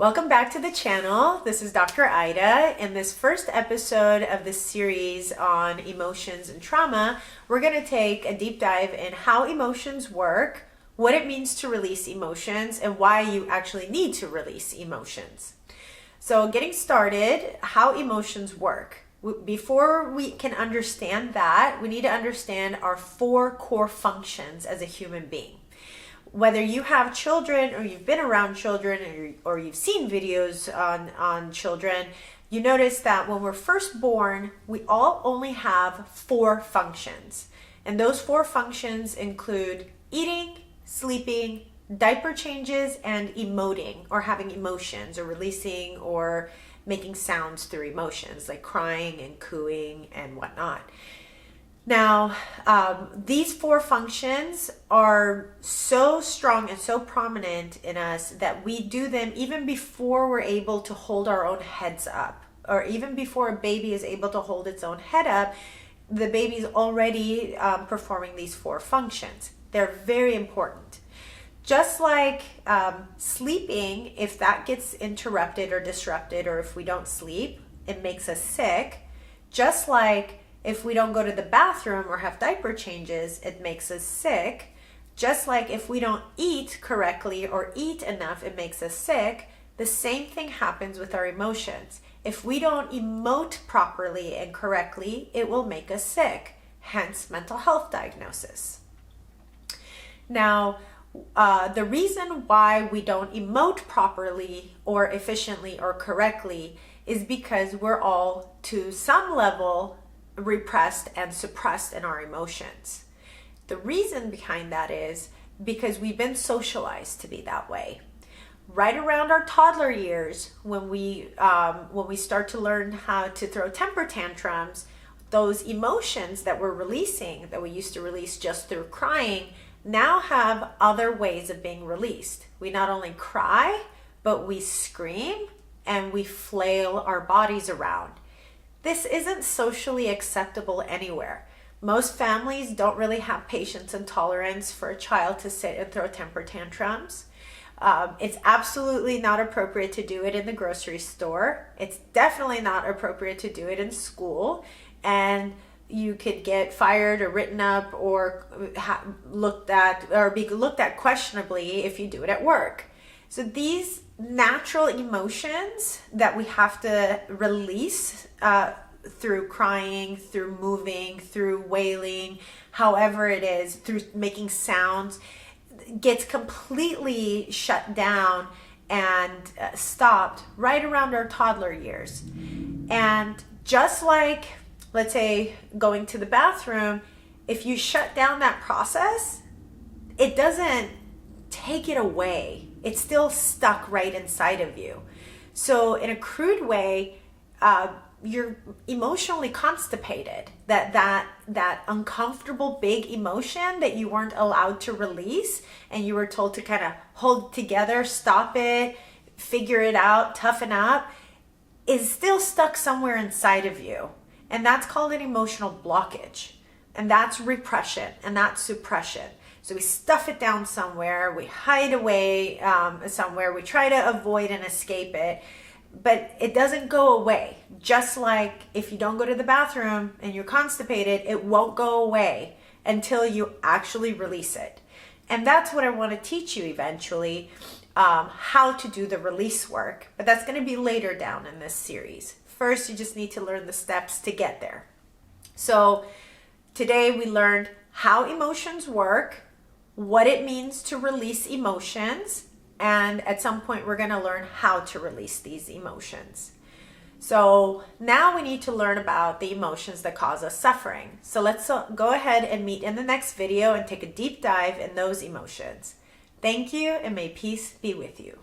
Welcome back to the channel. This is Dr. Ida. In this first episode of this series on emotions and trauma, we're going to take a deep dive in how emotions work, what it means to release emotions, and why you actually need to release emotions. So getting started, how emotions work. Before we can understand that, we need to understand our 4 core functions as a human being. Whether you have children or you've been around children or you've seen videos on children, you notice that when we're first born, we all only have 4 functions. And those 4 functions include eating, sleeping, diaper changes, and emoting, or having emotions, or releasing or making sounds through emotions like crying and cooing and whatnot. Now, these 4 functions are so strong and so prominent in us that we do them even before we're able to hold our own heads up, or even before a baby is able to hold its own head up, the baby's already performing these 4 functions. They're very important. Just like sleeping, if that gets interrupted or disrupted, or if we don't sleep, it makes us sick. Just like if we don't go to the bathroom or have diaper changes, it makes us sick. Just like if we don't eat correctly or eat enough, it makes us sick. The same thing happens with our emotions. If we don't emote properly and correctly, it will make us sick, hence mental health diagnosis. Now, the reason why we don't emote properly or efficiently or correctly is because we're all, to some level, repressed and suppressed in our emotions. The reason behind that is because we've been socialized to be that way. Right around our toddler years, when we start to learn how to throw temper tantrums, those emotions that we're releasing, that we used to release just through crying, now have other ways of being released. We not only cry, but we scream and we flail our bodies around. This isn't socially acceptable anywhere. Most families don't really have patience and tolerance for a child to sit and throw temper tantrums. It's absolutely not appropriate to do it in the grocery store. It's definitely not appropriate to do it in school. And you could get fired or written up or be looked at questionably if you do it at work. So these natural emotions that we have to release through crying, through moving, through wailing, however it is, through making sounds, gets completely shut down and stopped right around our toddler years. And just like, let's say, going to the bathroom, if you shut down that process, it doesn't take it away. It's still stuck right inside of you. So in a crude way, you're emotionally constipated. That uncomfortable big emotion that you weren't allowed to release, and you were told to kind of hold together, stop it, figure it out, toughen up, is still stuck somewhere inside of you. And that's called an emotional blockage. And that's repression, and that's suppression. So we stuff it down somewhere, we hide away somewhere, we try to avoid and escape it, but it doesn't go away. Just like if you don't go to the bathroom and you're constipated, it won't go away until you actually release it. And that's what I want to teach you eventually, how to do the release work. But that's going to be later down in this series. First, you just need to learn the steps to get there. So today we learned how emotions work, what it means to release emotions, and at some point we're going to learn how to release these emotions. So now we need to learn about the emotions that cause us suffering. So let's go ahead and meet in the next video and take a deep dive in those emotions. Thank you, and may peace be with you.